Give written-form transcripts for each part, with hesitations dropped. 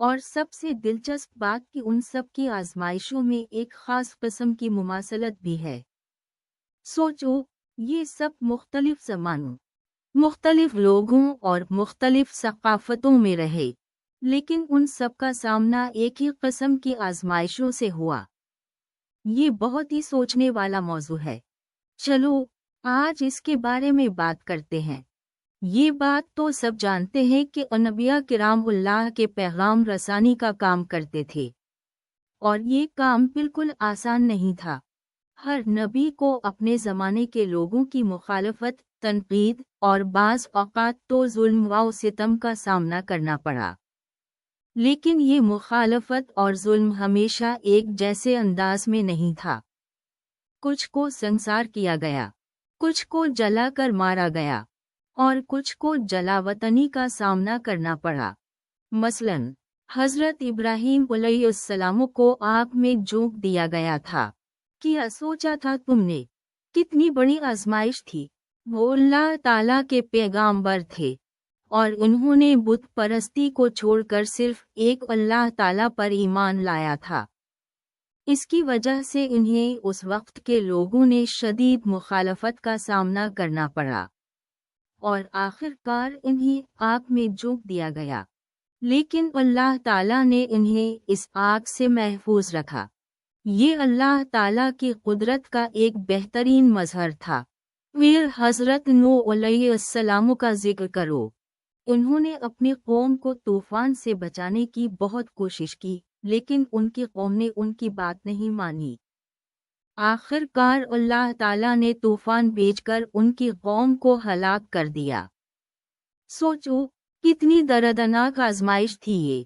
اور سب سے دلچسپ بات کہ ان سب کی آزمائشوں میں ایک خاص قسم کی مماثلت بھی ہے۔ سوچو، یہ سب مختلف زمانوں، مختلف لوگوں اور مختلف ثقافتوں میں رہے، لیکن ان سب کا سامنا ایک ہی قسم کی آزمائشوں سے ہوا۔ یہ بہت ہی سوچنے والا موضوع ہے۔ چلو آج اس کے بارے میں بات کرتے ہیں۔ یہ بات تو سب جانتے ہیں کہ انبیاء کرام اللہ کے پیغام رسانی کا کام کرتے تھے، اور یہ کام بالکل آسان نہیں تھا۔ ہر نبی کو اپنے زمانے کے لوگوں کی مخالفت، تنقید اور بعض اوقات تو ظلم و ستم کا سامنا کرنا پڑا، لیکن یہ مخالفت اور ظلم ہمیشہ ایک جیسے انداز میں نہیں تھا۔ کچھ کو سنسار کیا گیا، کچھ کو جلا کر مارا گیا، اور کچھ کو جلا وطنی کا سامنا کرنا پڑا۔ مثلاً حضرت ابراہیم علیہ السلام کو آگ میں جھونک دیا گیا تھا۔ کیا سوچا تھا تم نے؟ کتنی بڑی آزمائش تھی۔ وہ اللہ تعالیٰ کے پیغامبر تھے، اور انہوں نے بت پرستی کو چھوڑ کر صرف ایک اللہ تعالیٰ پر ایمان لایا تھا۔ اس کی وجہ سے انہیں اس وقت کے لوگوں نے شدید مخالفت کا سامنا کرنا پڑا، اور آخر کار انہیں آگ میں جھونک دیا گیا، لیکن اللہ تعالیٰ نے انہیں اس آگ سے محفوظ رکھا۔ یہ اللہ تعالیٰ کی قدرت کا ایک بہترین مظہر تھا۔ پھر حضرت نوح علیہ السلام کا ذکر کرو۔ انہوں نے اپنی قوم کو طوفان سے بچانے کی بہت کوشش کی، لیکن ان کی قوم نے ان کی بات نہیں مانی۔ آخر کار اللہ تعالیٰ نے طوفان بھیج کر ان کی قوم کو ہلاک کر دیا۔ سوچو کتنی دردناک آزمائش تھی یہ،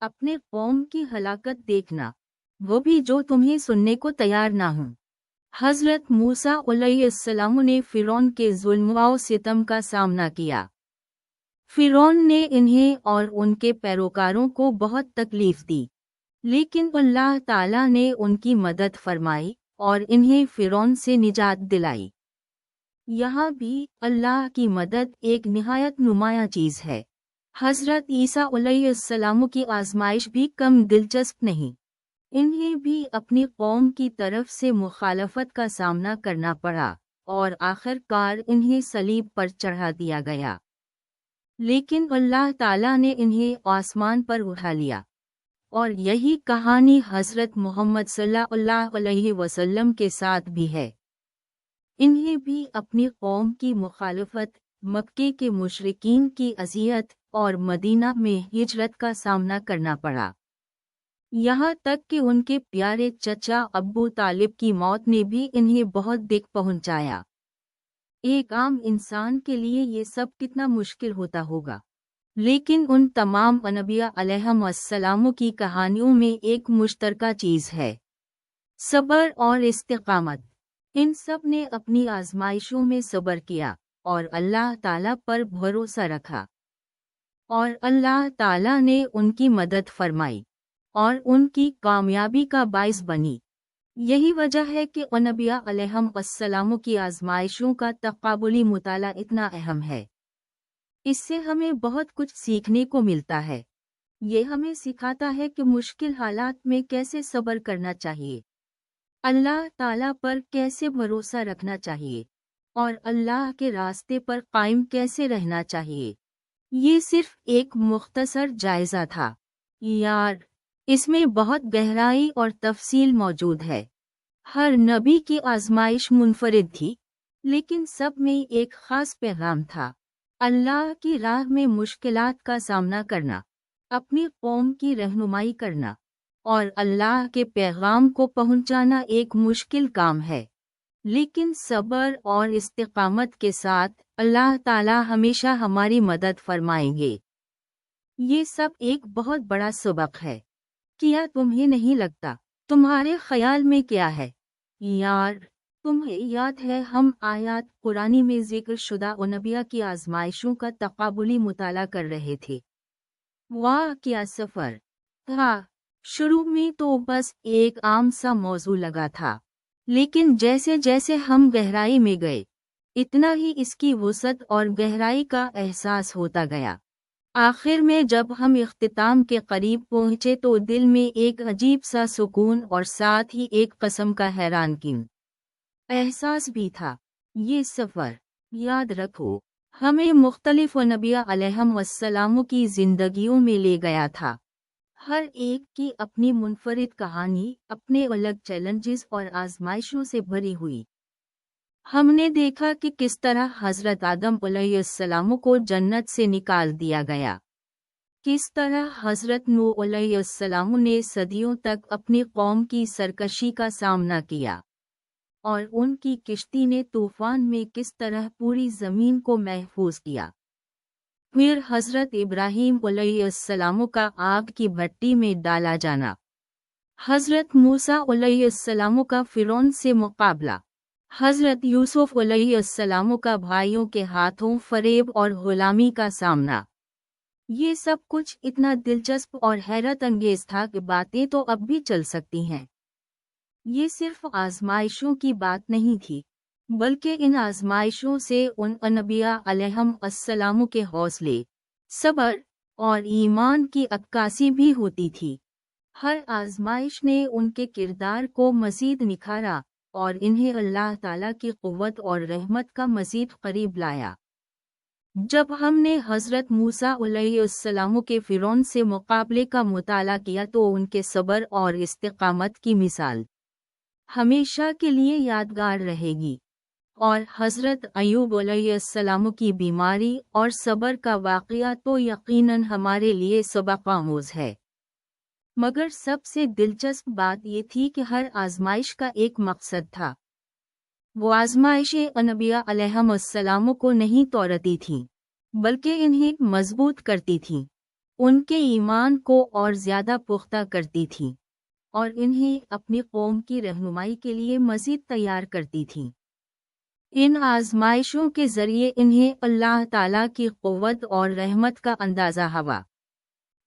اپنے قوم کی ہلاکت دیکھنا، وہ بھی جو تمہیں سننے کو تیار نہ ہوں۔ حضرت موسیٰ علیہ السلام نے فرعون کے ظلم و ستم کا سامنا کیا۔ فرعون نے انہیں اور ان کے پیروکاروں کو بہت تکلیف دی، لیکن اللہ تعالیٰ نے ان کی مدد فرمائی اور انہیں فرعون سے نجات دلائی۔ یہاں بھی اللہ کی مدد ایک نہایت نمایاں چیز ہے۔ حضرت عیسیٰ علیہ السلام کی آزمائش بھی کم دلچسپ نہیں۔ انہیں بھی اپنی قوم کی طرف سے مخالفت کا سامنا کرنا پڑا، اور آخر کار انہیں صلیب پر چڑھا دیا گیا، لیکن اللہ تعالیٰ نے انہیں آسمان پر اٹھا لیا۔ اور یہی کہانی حضرت محمد صلی اللہ علیہ وسلم کے ساتھ بھی ہے۔ انہیں بھی اپنی قوم کی مخالفت، مکے کے مشرکین کی اذیت اور مدینہ میں ہجرت کا سامنا کرنا پڑا، یہاں تک کہ ان کے پیارے چچا ابو طالب کی موت نے بھی انہیں بہت دکھ پہنچایا۔ ایک عام انسان کے لیے یہ سب کتنا مشکل ہوتا ہوگا، لیکن ان تمام انبیاء علیہم السلام کی کہانیوں میں ایک مشترکہ چیز ہے: صبر اور استقامت۔ ان سب نے اپنی آزمائشوں میں صبر کیا اور اللہ تعالیٰ پر بھروسہ رکھا، اور اللہ تعالیٰ نے ان کی مدد فرمائی اور ان کی کامیابی کا باعث بنی۔ یہی وجہ ہے کہ انبیاء علیہم السلام کی آزمائشوں کا تقابلی مطالعہ اتنا اہم ہے۔ اس سے ہمیں بہت کچھ سیکھنے کو ملتا ہے۔ یہ ہمیں سکھاتا ہے کہ مشکل حالات میں کیسے صبر کرنا چاہیے، اللہ تعالیٰ پر کیسے بھروسہ رکھنا چاہیے، اور اللہ کے راستے پر قائم کیسے رہنا چاہیے۔ یہ صرف ایک مختصر جائزہ تھا، یار، اس میں بہت گہرائی اور تفصیل موجود ہے۔ ہر نبی کی آزمائش منفرد تھی، لیکن سب میں ایک خاص پیغام تھا: اللہ کی راہ میں مشکلات کا سامنا کرنا، اپنی قوم کی رہنمائی کرنا، اور اللہ کے پیغام کو پہنچانا ایک مشکل کام ہے، لیکن صبر اور استقامت کے ساتھ اللہ تعالی ہمیشہ ہماری مدد فرمائیں گے۔ یہ سب ایک بہت بڑا سبق ہے۔ کیا تمہیں نہیں لگتا؟ تمہارے خیال میں کیا ہے؟ یار، تمہیں یاد ہے ہم آیات قرآنی میں ذکر شدہ انبیاء کی آزمائشوں کا تقابلی مطالعہ کر رہے تھے۔ واہ کیا سفر تھا! شروع میں تو بس ایک عام سا موضوع لگا تھا، لیکن جیسے جیسے ہم گہرائی میں گئے، اتنا ہی اس کی وسعت اور گہرائی کا احساس ہوتا گیا۔ آخر میں جب ہم اختتام کے قریب پہنچے تو دل میں ایک عجیب سا سکون اور ساتھ ہی ایک قسم کا حیران کن احساس بھی تھا۔ یہ سفر، یاد رکھو، ہمیں مختلف نبیوں علیہم السلام کی زندگیوں میں لے گیا تھا۔ ہر ایک کی اپنی منفرد کہانی، اپنے الگ چیلنجز اور آزمائشوں سے بھری ہوئی۔ ہم نے دیکھا کہ کس طرح حضرت آدم علیہ السلام کو جنت سے نکال دیا گیا، کس طرح حضرت نوح علیہ السلام نے صدیوں تک اپنی قوم کی سرکشی کا سامنا کیا، اور ان کی کشتی نے طوفان میں کس طرح پوری زمین کو محفوظ کیا۔ پھر حضرت ابراہیم علیہ السلام کا آگ کی بھٹی میں ڈالا جانا، حضرت موسیٰ علیہ السلام کا فرعون سے مقابلہ، حضرت یوسف علیہ السلام کا بھائیوں کے ہاتھوں فریب اور غلامی کا سامنا۔ یہ سب کچھ اتنا دلچسپ اور حیرت انگیز تھا کہ باتیں تو اب بھی چل سکتی ہیں۔ یہ صرف آزمائشوں کی بات نہیں تھی، بلکہ ان آزمائشوں سے ان انبیاء علیہم السلام کے حوصلے، صبر اور ایمان کی عکاسی بھی ہوتی تھی۔ ہر آزمائش نے ان کے کردار کو مزید نکھارا اور انہیں اللہ تعالیٰ کی قوت اور رحمت کا مزید قریب لایا۔ جب ہم نے حضرت موسیٰ علیہ السلام کے فرعون سے مقابلے کا مطالعہ کیا تو ان کے صبر اور استقامت کی مثال ہمیشہ کے لیے یادگار رہے گی، اور حضرت ایوب علیہ السلام کی بیماری اور صبر کا واقعہ تو یقیناً ہمارے لیے سبق آموز ہے۔ مگر سب سے دلچسپ بات یہ تھی کہ ہر آزمائش کا ایک مقصد تھا۔ وہ آزمائشیں انبیاء علیہم السلام کو نہیں توڑتی تھیں، بلکہ انہیں مضبوط کرتی تھیں، ان کے ایمان کو اور زیادہ پختہ کرتی تھیں، اور انہیں اپنی قوم کی رہنمائی کے لیے مزید تیار کرتی تھیں۔ ان آزمائشوں کے ذریعے انہیں اللہ تعالیٰ کی قوت اور رحمت کا اندازہ ہوا،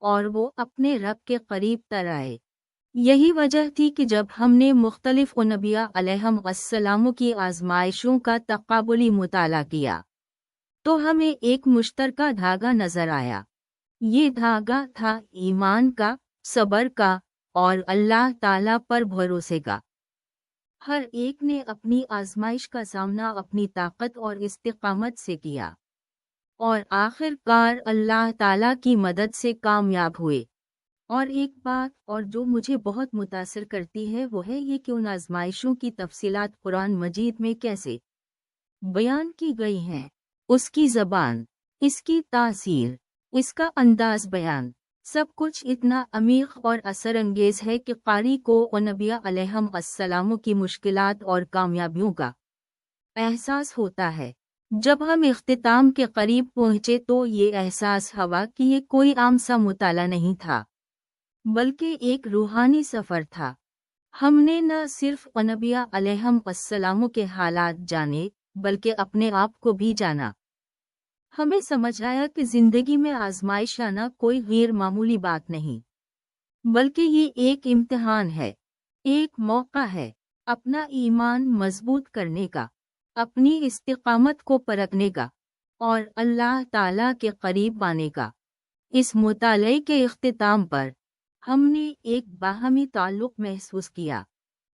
اور وہ اپنے رب کے قریب تر آئے۔ یہی وجہ تھی کہ جب ہم نے مختلف انبیاء علیہم السلام کی آزمائشوں کا تقابلی مطالعہ کیا تو ہمیں ایک مشترکہ دھاگا نظر آیا۔ یہ دھاگا تھا ایمان کا، صبر کا اور اللہ تعالیٰ پر بھروسے کا۔ ہر ایک نے اپنی آزمائش کا سامنا اپنی طاقت اور استقامت سے کیا، اور آخر کار اللہ تعالیٰ کی مدد سے کامیاب ہوئے۔ اور ایک بات اور جو مجھے بہت متاثر کرتی ہے وہ ہے یہ کہ ان آزمائشوں کی تفصیلات قرآن مجید میں کیسے بیان کی گئی ہیں۔ اس کی زبان، اس کی تاثیر، اس کا انداز بیان، سب کچھ اتنا عمیق اور اثر انگیز ہے کہ قاری کو انبیاء علیہم السلام کی مشکلات اور کامیابیوں کا احساس ہوتا ہے۔ جب ہم اختتام کے قریب پہنچے تو یہ احساس ہوا کہ یہ کوئی عام سا مطالعہ نہیں تھا، بلکہ ایک روحانی سفر تھا۔ ہم نے نہ صرف انبیاء علیہم السلام کے حالات جانے بلکہ اپنے آپ کو بھی جانا۔ ہمیں سمجھ آیا کہ زندگی میں آزمائش آنا کوئی غیر معمولی بات نہیں، بلکہ یہ ایک امتحان ہے، ایک موقع ہے اپنا ایمان مضبوط کرنے کا، اپنی استقامت کو پرکھنے کا، اور اللہ تعالیٰ کے قریب آنے کا۔ اس مطالعے کے اختتام پر ہم نے ایک باہمی تعلق محسوس کیا،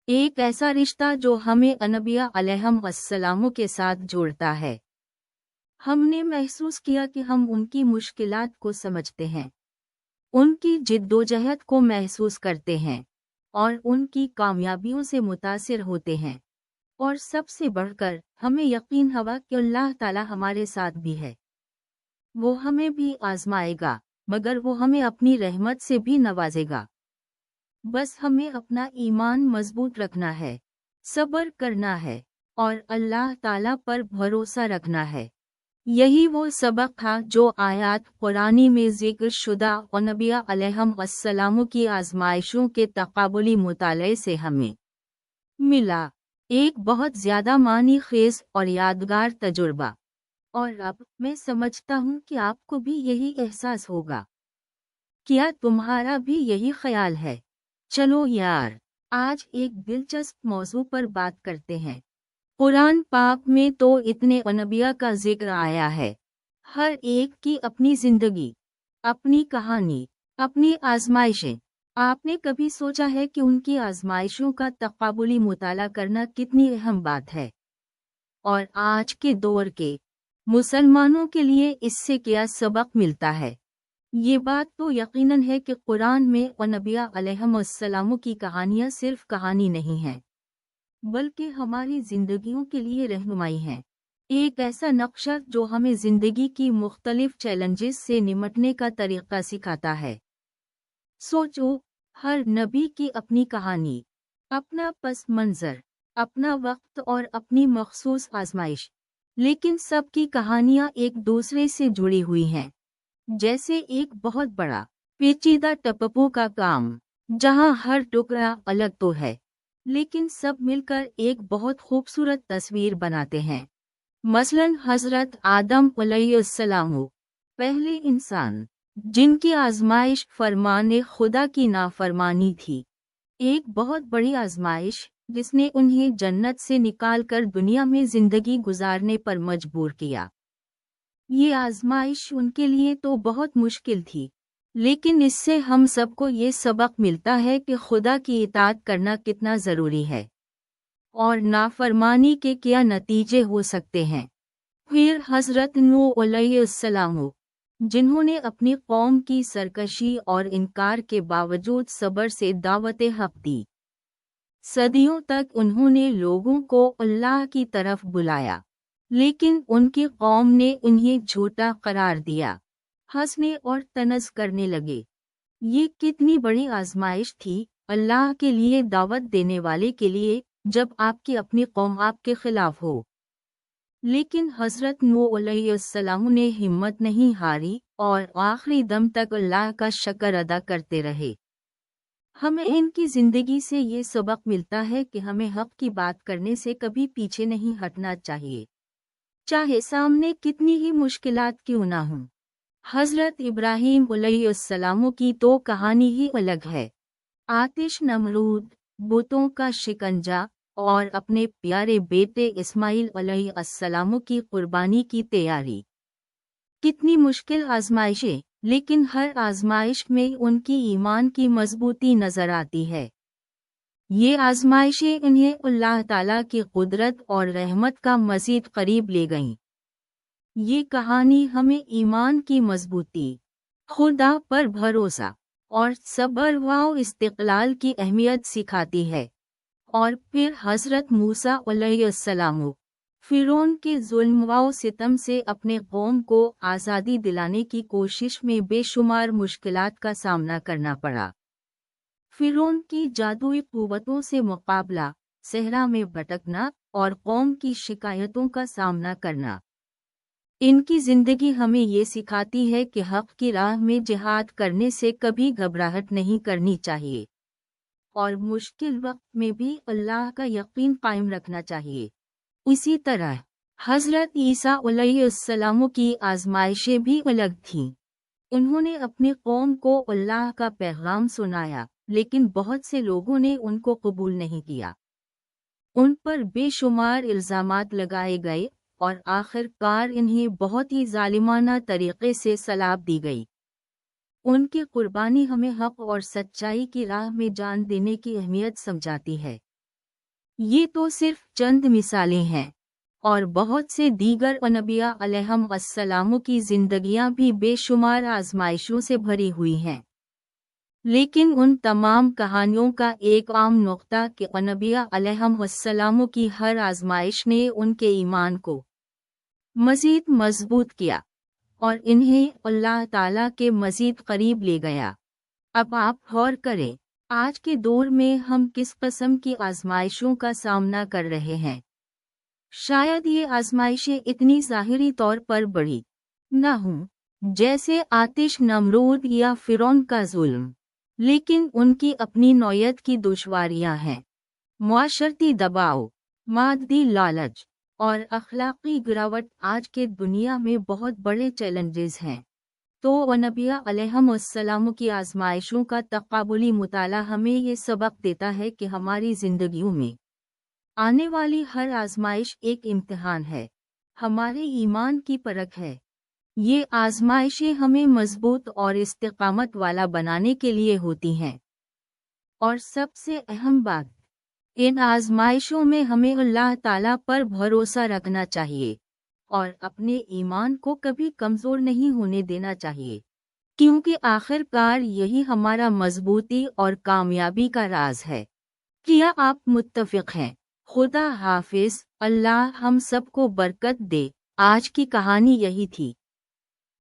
ایک ایسا رشتہ جو ہمیں انبیاء علیہم السلام کے ساتھ جوڑتا ہے۔ ہم نے محسوس کیا کہ ہم ان کی مشکلات کو سمجھتے ہیں، ان کی جدوجہد کو محسوس کرتے ہیں، اور ان کی کامیابیوں سے متاثر ہوتے ہیں، اور سب سے بڑھ کر ہمیں یقین ہوا کہ اللہ تعالیٰ ہمارے ساتھ بھی ہے۔ وہ ہمیں بھی آزمائے گا، مگر وہ ہمیں اپنی رحمت سے بھی نوازے گا۔ بس ہمیں اپنا ایمان مضبوط رکھنا ہے، صبر کرنا ہے، اور اللہ تعالیٰ پر بھروسہ رکھنا ہے۔ یہی وہ سبق تھا جو آیات قرآنی میں ذکر شدہ انبیاء علیہم السلام کی آزمائشوں کے تقابلی مطالعے سے ہمیں ملا، ایک بہت زیادہ معنی خیز اور یادگار تجربہ۔ اور اب میں سمجھتا ہوں کہ آپ کو بھی یہی احساس ہوگا۔ کیا تمہارا بھی یہی خیال ہے؟ چلو یار، آج ایک دلچسپ موضوع پر بات کرتے ہیں۔ قرآن پاک میں تو اتنے انبیاء کا ذکر آیا ہے، ہر ایک کی اپنی زندگی، اپنی کہانی، اپنی آزمائشیں۔ آپ نے کبھی سوچا ہے کہ ان کی آزمائشوں کا تقابلی مطالعہ کرنا کتنی اہم بات ہے؟ اور آج کے دور کے مسلمانوں کے لیے اس سے کیا سبق ملتا ہے؟ یہ بات تو یقیناً ہے کہ قرآن میں انبیاء علیہم السلام کی کہانیاں صرف کہانی نہیں ہیں، بلکہ ہماری زندگیوں کے لیے رہنمائی ہیں۔ ایک ایسا نقشہ جو ہمیں زندگی کی مختلف چیلنجز سے نمٹنے کا طریقہ سکھاتا ہے۔ سوچو، ہر نبی کی اپنی کہانی، اپنا پس منظر، اپنا وقت اور اپنی مخصوص آزمائش، لیکن سب کی کہانیاں ایک دوسرے سے جڑی ہوئی ہیں، جیسے ایک بہت بڑا پیچیدہ ٹپپو کا کام، جہاں ہر ٹکڑا الگ تو ہے، لیکن سب مل کر ایک بہت خوبصورت تصویر بناتے ہیں۔ مثلاً حضرت آدم علیہ السلام، پہلے انسان، جن کی آزمائش فرمان خدا کی نافرمانی تھی، ایک بہت بڑی آزمائش جس نے انہیں جنت سے نکال کر دنیا میں زندگی گزارنے پر مجبور کیا۔ یہ آزمائش ان کے لیے تو بہت مشکل تھی، لیکن اس سے ہم سب کو یہ سبق ملتا ہے کہ خدا کی اطاعت کرنا کتنا ضروری ہے، اور نافرمانی کے کیا نتیجے ہو سکتے ہیں۔ پھر حضرت نوح علیہ السلام، جنہوں نے اپنی قوم کی سرکشی اور انکار کے باوجود صبر سے دعوت حق دی۔ صدیوں تک انہوں نے لوگوں کو اللہ کی طرف بلایا، لیکن ان کی قوم نے انہیں جھوٹا قرار دیا، ہنسنے اور طنز کرنے لگے۔ یہ کتنی بڑی آزمائش تھی اللہ کے لیے دعوت دینے والے کے لیے، جب آپ کی اپنی قوم آپ کے خلاف ہو۔ لیکن حضرت نوح علیہ السلام نے ہمت نہیں ہاری اور آخری دم تک اللہ کا شکر ادا کرتے رہے۔ ہمیں ان کی زندگی سے یہ سبق ملتا ہے کہ ہمیں حق کی بات کرنے سے کبھی پیچھے نہیں ہٹنا چاہیے، چاہے سامنے کتنی ہی مشکلات کیوں نہ ہوں۔ حضرت ابراہیم علیہ السلام کی تو کہانی ہی الگ ہے۔ آتش، نمرود، بتوں کا شکنجہ اور اپنے پیارے بیٹے اسماعیل علیہ السلام کی قربانی کی تیاری۔ کتنی مشکل آزمائشیں، لیکن ہر آزمائش میں ان کی ایمان کی مضبوطی نظر آتی ہے۔ یہ آزمائشیں انہیں اللہ تعالیٰ کی قدرت اور رحمت کا مزید قریب لے گئیں۔ یہ کہانی ہمیں ایمان کی مضبوطی، خدا پر بھروسہ اور صبر و استقلال کی اہمیت سکھاتی ہے۔ اور پھر حضرت موسیٰ علیہ السلام، فرعون کے ظلم و ستم سے اپنے قوم کو آزادی دلانے کی کوشش میں بے شمار مشکلات کا سامنا کرنا پڑا۔ فرعون کی جادوئی قوتوں سے مقابلہ، صحرا میں بھٹکنا اور قوم کی شکایتوں کا سامنا کرنا۔ ان کی زندگی ہمیں یہ سکھاتی ہے کہ حق کی راہ میں جہاد کرنے سے کبھی گھبراہٹ نہیں کرنی چاہیے، اور مشکل وقت میں بھی اللہ کا یقین قائم رکھنا چاہیے۔ اسی طرح حضرت عیسیٰ علیہ السلام کی آزمائشیں بھی الگ تھیں۔ انہوں نے اپنی قوم کو اللہ کا پیغام سنایا، لیکن بہت سے لوگوں نے ان کو قبول نہیں کیا۔ ان پر بے شمار الزامات لگائے گئے اور آخر کار انہیں بہت ہی ظالمانہ طریقے سے سلاب دی گئی۔ ان کی قربانی ہمیں حق اور سچائی کی راہ میں جان دینے کی اہمیت سمجھاتی ہے۔ یہ تو صرف چند مثالیں ہیں، اور بہت سے دیگر انبیاء علیہم السلام کی زندگیاں بھی بے شمار آزمائشوں سے بھری ہوئی ہیں۔ لیکن ان تمام کہانیوں کا ایک عام نقطہ کہ انبیاء علیہم السلام کی ہر آزمائش نے ان کے ایمان کو مزید مضبوط کیا اور انہیں اللہ تعالیٰ کے مزید قریب لے گیا۔ اب آپ غور کریں، آج کے دور میں ہم کس قسم کی آزمائشوں کا سامنا کر رہے ہیں۔ شاید یہ آزمائشیں اتنی ظاہری طور پر بڑی نہ ہوں، جیسے آتش، نمرود یا فرعون کا ظلم، لیکن ان کی اپنی نوعیت کی دشواریاں ہیں۔ معاشرتی دباؤ، مادی لالچ اور اخلاقی گراوٹ آج کے دنیا میں بہت بڑے چیلنجز ہیں۔ تو انبیاء علیہم السلام کی آزمائشوں کا تقابلی مطالعہ ہمیں یہ سبق دیتا ہے کہ ہماری زندگیوں میں آنے والی ہر آزمائش ایک امتحان ہے، ہمارے ایمان کی پرکھ ہے، یہ آزمائشیں ہمیں مضبوط اور استقامت والا بنانے کے لیے ہوتی ہیں، اور سب سے اہم بات، ان آزمائشوں میں ہمیں اللہ تعالیٰ پر بھروسہ رکھنا چاہیے اور اپنے ایمان کو کبھی کمزور نہیں ہونے دینا چاہیے، کیونکہ آخر کار یہی ہمارا مضبوطی اور کامیابی کا راز ہے۔ کیا آپ متفق ہیں؟ خدا حافظ، اللہ ہم سب کو برکت دے۔ آج کی کہانی یہی تھی۔